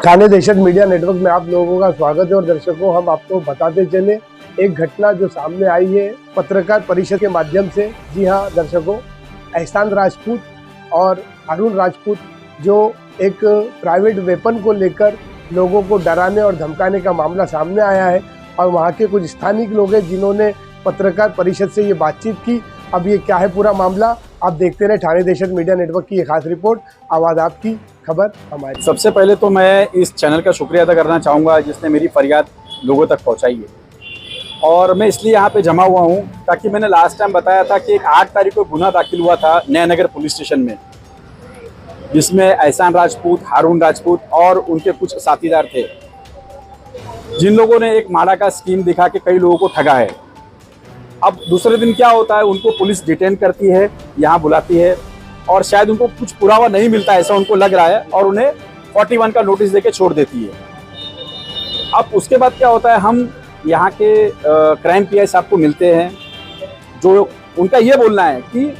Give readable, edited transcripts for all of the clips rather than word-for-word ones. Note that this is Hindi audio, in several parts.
ठाणे दहशत मीडिया नेटवर्क में आप लोगों का स्वागत है। और दर्शकों, हम आपको बताते चले एक घटना जो सामने आई है पत्रकार परिषद के माध्यम से। जी हाँ दर्शकों, एहसान राजपूत और हारून राजपूत जो एक प्राइवेट वेपन को लेकर लोगों को डराने और धमकाने का मामला सामने आया है, और वहाँ के कुछ स्थानिक लोग हैं जिन्होंने पत्रकार परिषद से ये बातचीत की। अब ये क्या है पूरा मामला, आप देखते रहे ठाणे दहशत मीडिया नेटवर्क की ये खास रिपोर्ट। आवाज़ आपकी, खबर हमारी। सबसे पहले तो मैं इस चैनल का शुक्रिया अदा करना चाहूँगा जिसने मेरी फरियाद लोगों तक पहुँचाई है। और मैं इसलिए यहाँ पे जमा हुआ हूँ ताकि मैंने लास्ट टाइम बताया था कि एक 8 तारीख को गुना दाखिल हुआ था नयानगर पुलिस स्टेशन में, जिसमें एहसान राजपूत, हारून राजपूत और उनके कुछ साथीदार थे, जिन लोगों ने एक माड़ा का स्कीम दिखा के कई लोगों को ठगा है। अब दूसरे दिन क्या होता है, उनको पुलिस डिटेन करती है, यहाँ बुलाती है, और शायद उनको कुछ पुरावा नहीं मिलता ऐसा उनको लग रहा है, और उन्हें 41 का नोटिस देके छोड़ देती है। अब उसके बाद क्या होता है, हम यहाँ के क्राइम पीआई साहब को मिलते हैं, जो उनका ये बोलना है कि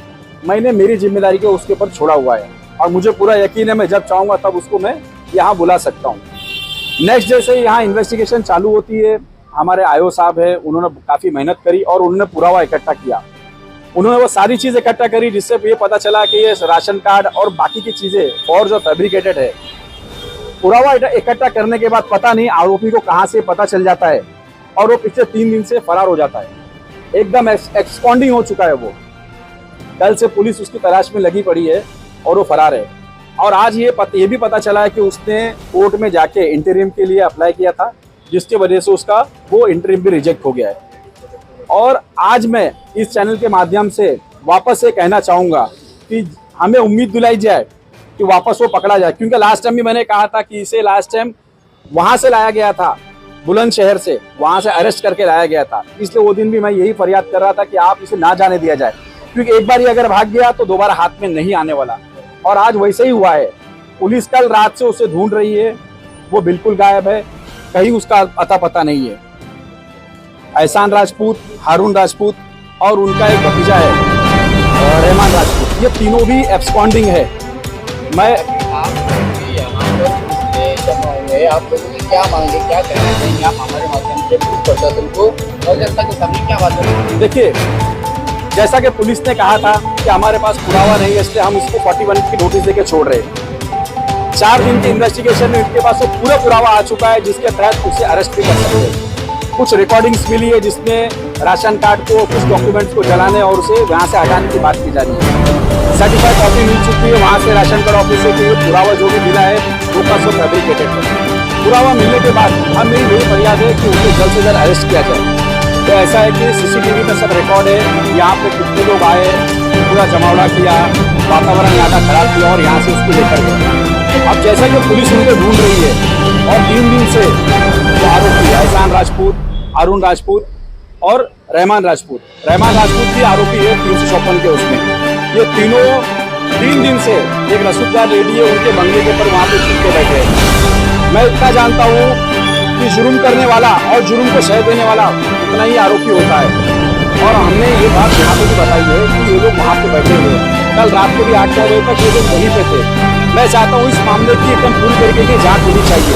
मैंने मेरी जिम्मेदारी को उसके ऊपर छोड़ा हुआ है और मुझे पूरा यकीन है मैं जब चाहूँगा तब उसको मैं यहाँ बुला सकता हूँ। नेक्स्ट डे से यहाँ इन्वेस्टिगेशन चालू होती है। हमारे आयो साहब है, उन्होंने काफ़ी मेहनत करी और उन्होंने पुरावा इकट्ठा किया। उन्होंने वो सारी चीज़ इकट्ठा करी जिससे ये पता चला कि ये राशन कार्ड और बाकी की चीज़ें और जो फैब्रिकेटेड है। पुरावा इकट्ठा करने के बाद पता नहीं आरोपी को कहाँ से पता चल जाता है और वो पिछले 3 दिन से फरार हो जाता है, एकदम एक्सपॉन्डिंग हो चुका है वो। कल से पुलिस उसकी तलाश में लगी पड़ी है और वो फरार है। और आज ये भी पता चला है कि उसने कोर्ट में जाके इंटरिम के लिए अप्लाई किया था, जिसकी वजह से उसका वो इंटरिम भी रिजेक्ट हो गया है। और आज मैं इस चैनल के माध्यम से वापस से कहना चाहूँगा कि हमें उम्मीद दिलाई जाए कि वापस वो पकड़ा जाए, क्योंकि लास्ट टाइम भी मैंने कहा था कि इसे लास्ट टाइम वहाँ से लाया गया था, बुलंदशहर से, वहाँ से अरेस्ट करके लाया गया था। इसलिए वो दिन भी मैं यही फरियाद कर रहा था कि आप इसे ना जाने दिया जाए, क्योंकि एक बार ये अगर भाग गया तो दोबारा हाथ में नहीं आने वाला। और आज वैसे ही हुआ है। पुलिस कल रात से उसे ढूंढ रही है, वो बिल्कुल गायब है, कहीं उसका अता पता नहीं है। एहसान राजपूत, हारून राजपूत और उनका एक भतीजा है रहमान राजपूत, ये तीनों भी एब्सकॉन्डिंग है। मैं आप लोगों की क्या मांगे, क्या कहना चाहेंगे आप हमारे माध्यम से पुलिस प्रशासन को और जनता के सामने क्या बात करेंगे? देखिए, जैसा कि पुलिस ने कहा था कि हमारे पास पुरावा नहीं है, इसलिए हम उसको 41 की नोटिस देके छोड़ रहे हैं। 4 दिन के इन्वेस्टिगेशन में इनके पास पूरा पुरावा आ चुका है, जिसके तहत उसे अरेस्ट भी कर सकते हैं। कुछ रिकॉर्डिंग्स मिली है जिसमें राशन कार्ड को, कुछ डॉक्यूमेंट्स को जलाने और उसे वहाँ से हटाने की बात की जा रही है। सर्टिफाइड कॉपी मिल चुकी है वहाँ से राशन कार्ड ऑफिस से कि ये पुरावा जो भी मिला है वो का सब फैब्रिकेटेड है। पुरावा मिलने के बाद हम मेरी यही फरियाद है कि उसे जल्द से जल्द अरेस्ट किया जाए। तो ऐसा है कि सीसीटीवी में सब रिकॉर्ड है, यहाँ पे कितने लोग आए, पूरा जमावड़ा किया, वातावरण यहाँ का खराब किया और यहाँ से उसको लेकर गए। अब जैसा कि पुलिस उनको ढूंढ रही है और 3 दिन से जो आरोपी एहसान राजपूत, हारून राजपूत और रहमान राजपूत भी आरोपी है 354 के उसमें। ये तीनों 3 दिन से एक रसूखदार लेडी है, उनके बंगले के ऊपर वहाँ पे छुप के बैठे हैं। मैं इतना जानता हूँ कि जुर्म करने वाला और जुर्म को सह देने वाला उतना ही आरोपी होता है। और हमने ये बात यहाँ पे भी बताई है कि ये लोग वहाँ पे बैठे हुए हैं। कल रात को भी 8-9 बजे तक ये लोग वहीं पे थे। मैं चाहता हूँ इस मामले की एकदम पूरी तरीके की जाँच होनी चाहिए।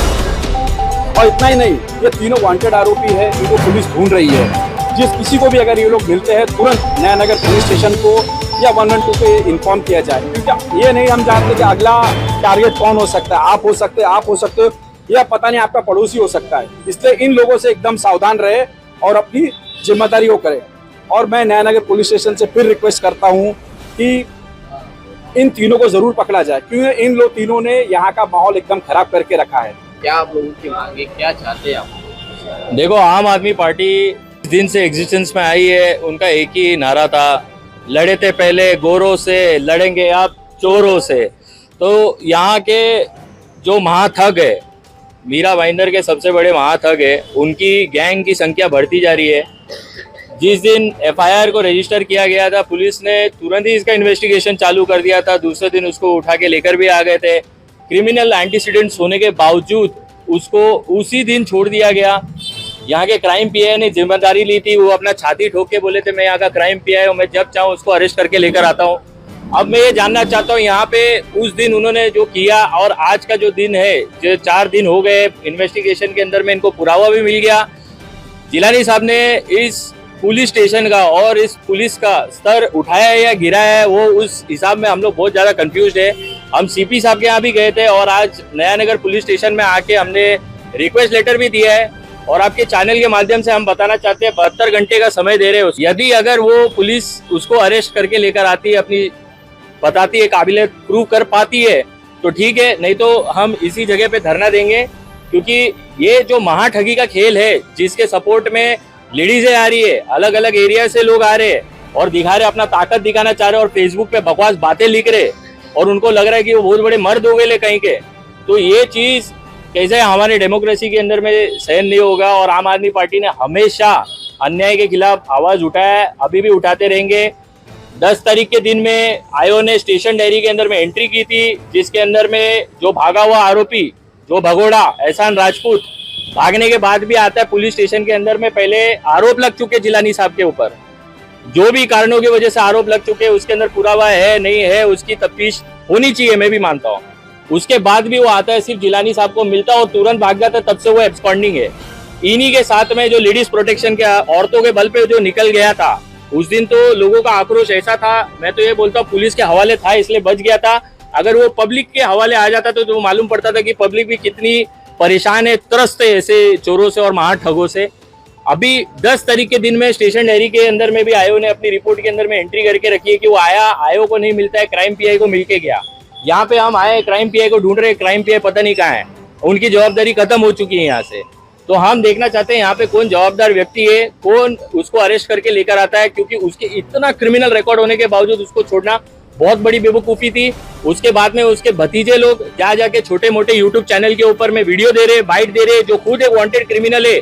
और इतना ही नहीं, ये तीनों वांटेड आरोपी है, इनको पुलिस ढूंढ रही है। जिस किसी को भी अगर ये लोग मिलते हैं तुरंत नयानगर पुलिस स्टेशन को या 112 पे इन्फॉर्म किया जाए, क्योंकि ये नहीं हम जानते कि अगला टारगेट कौन हो सकता है। आप हो सकते हो या पता नहीं आपका पड़ोसी हो सकता है। इसलिए इन लोगों से एकदम सावधान रहे और अपनी जिम्मेदारी को करें। और मैं नयानगर पुलिस स्टेशन से फिर रिक्वेस्ट करता हूँ कि इन तीनों को जरूर पकड़ा जाए, क्योंकि इन लोग तीनों ने यहाँ का माहौल एकदम खराब करके रखा है। क्या आप लोगों की मांगे, क्या चाहते हैं आप? देखो, आम आदमी पार्टी इस दिन से एग्जिस्टेंस में आई है। उनका एक ही नारा था, लड़े थे पहले गोरों से, लड़ेंगे अब चोरों से। तो यहाँ के जो महाथग है, मीरा भाईंदर के सबसे बड़े महाथग है, उनकी गैंग की संख्या बढ़ती जा रही है। जिस दिन एफआईआर को रजिस्टर किया गया था, पुलिस ने तुरंत ही इसका इन्वेस्टिगेशन चालू कर दिया था। दूसरे दिन उसको उठा के लेकर भी आ गए थे। क्रिमिनल एंटीसीडेंट्स होने के बावजूद उसको उसी दिन छोड़ दिया गया। यहाँ के क्राइम पीआई ने जिम्मेदारी ली थी, वो अपना छाती ठोक के बोले थे मैं यहाँ का क्राइम पीआई हूँ, मैं जब चाहूँ उसको अरेस्ट करके लेकर आता हूँ। अब मैं ये जानना चाहता हूँ यहाँ पे उस दिन उन्होंने जो किया और आज का जो दिन है, जो 4 दिन हो गए इन्वेस्टिगेशन के अंदर में, इनको पुरावा भी मिल गया। जिलानी साहब ने इस पुलिस स्टेशन का और इस पुलिस का स्तर उठाया है या गिराया है, वो उस हिसाब में हम लोग बहुत ज़्यादा कंफ्यूज है। हम सीपी साहब के यहाँ भी गए थे और आज नया नगर पुलिस स्टेशन में आके हमने रिक्वेस्ट लेटर भी दिया है और आपके चैनल के माध्यम से हम बताना चाहते हैं 72 घंटे का समय दे रहे हैं। यदि अगर वो पुलिस उसको अरेस्ट करके लेकर आती है, अपनी बताती है, काबिलियत प्रूव कर पाती है तो ठीक है, नहीं तो हम इसी जगह पे धरना देंगे। क्योंकि ये जो महाठगी का खेल है, जिसके सपोर्ट में लेडीजें आ रही है, अलग अलग एरिया से लोग आ रहे हैं और दिखा रहे, अपना ताकत दिखाना चाह रहे और फेसबुक पे बकवास बातें लिख रहे और उनको लग रहा है कि वो बहुत बड़े मर्द हो गए ले कहीं के, तो ये चीज कैसे हमारे डेमोक्रेसी के अंदर में सहन नहीं होगा। और आम आदमी पार्टी ने हमेशा अन्याय के खिलाफ आवाज उठाया है, अभी भी उठाते रहेंगे। 10 तारीख के दिन में आयो ने स्टेशन डायरी के अंदर में एंट्री की थी, जिसके अंदर में जो भागा हुआ आरोपी, जो भगोड़ा एहसान राजपूत, भागने के बाद भी आता है पुलिस स्टेशन के अंदर में। पहले आरोप लग चुके जिलानी साहब के ऊपर, जो भी कारणों की वजह से आरोप लग चुके, उसके अंदर पुरावा है नहीं है, उसकी तफ्तीश होनी चाहिए, मैं भी मानता हूँ। उसके बाद भी वो आता है, सिर्फ जिलानी साहब को मिलता और तुरंत भाग जाता है, तब से वो एब्सकॉन्डिंग है। इन्हीं के साथ में जो लेडीज प्रोटेक्शन के औरतों के बल पे जो निकल गया था, उस दिन तो लोगों का आक्रोश ऐसा था, मैं तो ये बोलता हूँ पुलिस के हवाले था इसलिए बच गया था। अगर वो पब्लिक के हवाले आ जाता तो मालूम पड़ता था कि पब्लिक भी कितनी परेशान है, त्रस्त है ऐसे चोरों से और महाठगों से। अभी 10 तारीख के दिन में स्टेशन डायरी के अंदर में भी आयो ने अपनी रिपोर्ट के अंदर में एंट्री करके रखी है कि वो आया, आयो को नहीं मिलता है, क्राइम पीआई को मिलके गया। यहाँ पे हम आए, क्राइम पीआई को ढूंढ रहे, क्राइम पीआई पता नहीं कहाँ है, उनकी जवाबदारी खत्म हो चुकी है यहाँ से। तो हम देखना चाहते हैं यहाँ पे कौन जवाबदार व्यक्ति है, कौन उसको अरेस्ट करके लेकर आता है, क्योंकि उसके इतना क्रिमिनल रिकॉर्ड होने के बावजूद उसको छोड़ना बहुत बड़ी बेवकूफी थी। उसके बाद में उसके भतीजे लोग जा जाके छोटे मोटे यूट्यूब चैनल के ऊपर में वीडियो दे रहे, बाइट दे रहे, जो खुद एक वांटेड क्रिमिनल है।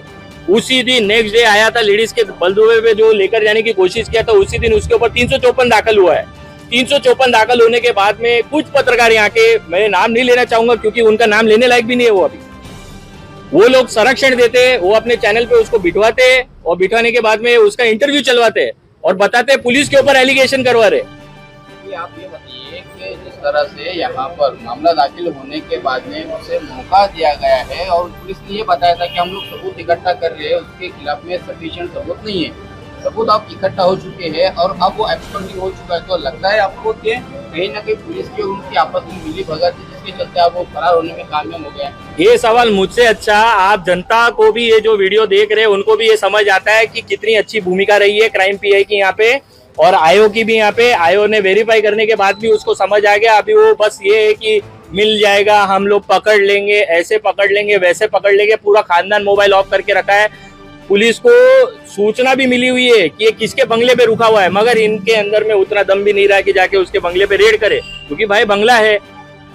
उसी दिन नेक्स्ट डे आया था, लेडीज के बलदुबे पे जो लेकर जाने की कोशिश किया था, उसी दिन उसके ऊपर 354 दाखिल हुआ है। 354 दाखिल होने के बाद में कुछ पत्रकार यहाँ के, मैं नाम नहीं लेना चाहूंगा क्योंकि उनका नाम लेने लायक भी नहीं है, वो लोग संरक्षण देते, वो अपने चैनल पे उसको बिठवाते और बिठवाने के बाद में उसका इंटरव्यू चलवाते और बताते पुलिस के ऊपर एलिगेशन करवा रहे। आप ये बताइए कि जिस तरह से यहाँ पर मामला दाखिल होने के बाद में उसे मौका दिया गया है और पुलिस ने ये बताया था कि हम लोग सबूत इकट्ठा कर रहे हैं, उसके खिलाफ में सफिशिएंट सबूत नहीं है, सबूत आप इकट्ठा हो चुके हैं और अब वो एब्सकॉन्डिंग हो चुका है, तो लगता है आपको कि कहीं ना कहीं पुलिस की उनकी आपस में मिली भगत है, जिसके चलते आप वो फरार होने में कामयाब हो गए। ये सवाल मुझसे अच्छा आप जनता को भी, ये जो वीडियो देख रहे हैं उनको भी ये समझ आता है कि कितनी अच्छी भूमिका रही है क्राइम पीआई की यहाँ पे और आयो की भी। यहाँ पे आयो ने वेरीफाई करने के बाद भी उसको समझ आ गया। अभी वो बस ये है कि मिल जाएगा, हम लोग पकड़ लेंगे, ऐसे पकड़ लेंगे, वैसे पकड़ लेंगे। पूरा खानदान मोबाइल ऑफ करके रखा है। पुलिस को सूचना भी मिली हुई है कि ये किसके बंगले पे रुका हुआ है, मगर इनके अंदर में उतना दम भी नहीं रहा कि जाके उसके बंगले पे रेड करे, क्योंकि भाई बंगला है,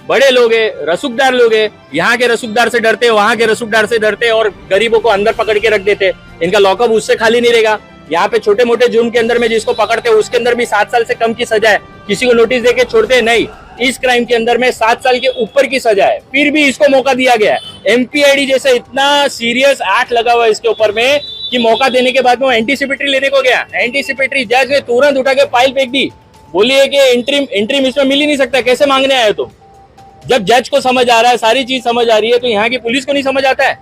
बड़े लोग है, रसूखदार लोग है, यहाँ के रसूखदार से डरते, वहां के रसूखदार से डरते और गरीबों को अंदर पकड़ के रख देते। इनका लॉकअप उससे खाली नहीं रहेगा। यहाँ पे छोटे मोटे जुर्म के अंदर में जिसको पकड़ते हैं उसके अंदर भी 7 साल से कम की सजा है, किसी को नोटिस देके छोड़ते नहीं। इस क्राइम के अंदर में 7 साल के ऊपर की सजा है, फिर भी इसको मौका दिया गया है। एमपीआईडी जैसे इतना सीरियस एक्ट लगा हुआ है इसके ऊपर में कि मौका देने के बाद में वो एंटीसिपेटरी लेने को गया। एंटीसिपेटरी जज ने तुरंत उठा के फाइल फेंक दी, बोलिए कि इंट्रीम इसमें मिल ही नहीं सकता, कैसे मांगने आए तुम? जब जज को समझ आ रहा है, सारी चीज समझ आ रही है, तो यहाँ की पुलिस को नहीं समझ आता है?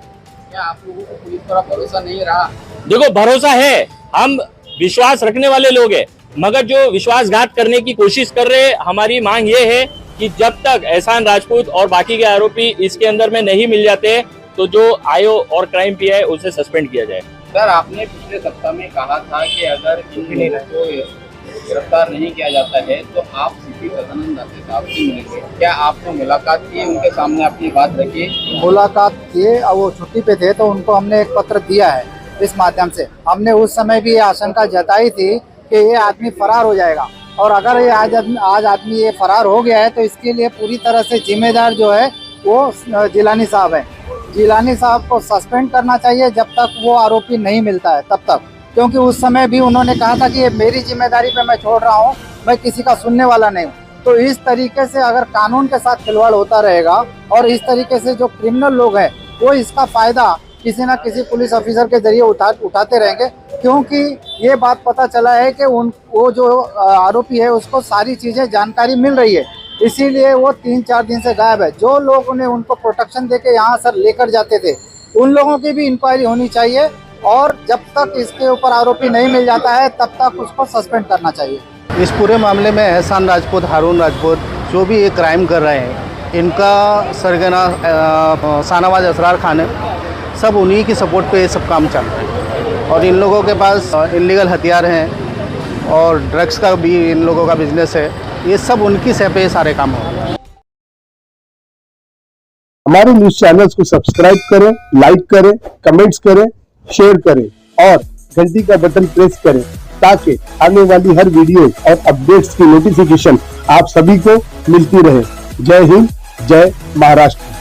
क्या आप लोगों को पुलिस पर भरोसा नहीं रहा? देखो, भरोसा है, हम विश्वास रखने वाले लोग हैं, मगर जो विश्वासघात करने की कोशिश कर रहे हैं, हमारी मांग ये है कि जब तक एहसान राजपूत और बाकी के आरोपी इसके अंदर में नहीं मिल जाते, तो जो आयो और क्राइम पीआई उसे सस्पेंड किया जाए। सर, आपने पिछले सप्ताह में कहा था कि अगर इन लोगों को गिरफ्तार नहीं किया जाता है तो आप सीपी सदानंद साहब से मिलेंगे, क्या आपने मुलाकात की, उनके सामने अपनी बात रखी? मुलाकात किए और वो छुट्टी पे थे, तो उनको हमने एक पत्र दिया है। इस माध्यम से हमने उस समय भी ये आशंका जताई थी कि ये आदमी फरार हो जाएगा, और अगर ये आज आदमी ये फरार हो गया है तो इसके लिए पूरी तरह से जिम्मेदार जो है वो जिलानी साहब है। जिलानी साहब को सस्पेंड करना चाहिए जब तक वो आरोपी नहीं मिलता है तब तक, क्योंकि उस समय भी उन्होंने कहा था कि ये मेरी जिम्मेदारी पे मैं छोड़ रहा हूँ, मैं किसी का सुनने वाला नहीं हूँ। तो इस तरीके से अगर कानून के साथ खिलवाड़ होता रहेगा और इस तरीके से जो क्रिमिनल लोग हैं वो इसका फायदा किसी ना किसी पुलिस ऑफिसर के जरिए उठाते रहेंगे, क्योंकि ये बात पता चला है कि वो जो आरोपी है उसको सारी चीज़ें जानकारी मिल रही है, इसीलिए वो 3-4 दिन से गायब है। जो लोग उन्हें उनको प्रोटेक्शन देके यहाँ सर लेकर जाते थे, उन लोगों की भी इंक्वायरी होनी चाहिए, और जब तक इसके ऊपर आरोपी नहीं मिल जाता है तब तक उसको सस्पेंड करना चाहिए। इस पूरे मामले में एहसान राजपूत, हारून राजपूत जो भी ये क्राइम कर रहे हैं, इनका सरगना शाहनवाज असरार खान है, सब उन्हीं की सपोर्ट पे ये सब काम चल रहा है। और इन लोगों के पास इलीगल हथियार हैं और ड्रग्स का भी इन लोगों का बिजनेस है, ये सब उनकी सह पे ये सारे काम हो रहे हैं। हमारे न्यूज चैनल्स को सब्सक्राइब करें, लाइक करें, कमेंट्स करें, शेयर करें और घंटी का बटन प्रेस करें, ताकि आने वाली हर वीडियो और अपडेट्स की नोटिफिकेशन आप सभी को मिलती रहे। जय हिंद, जय महाराष्ट्र।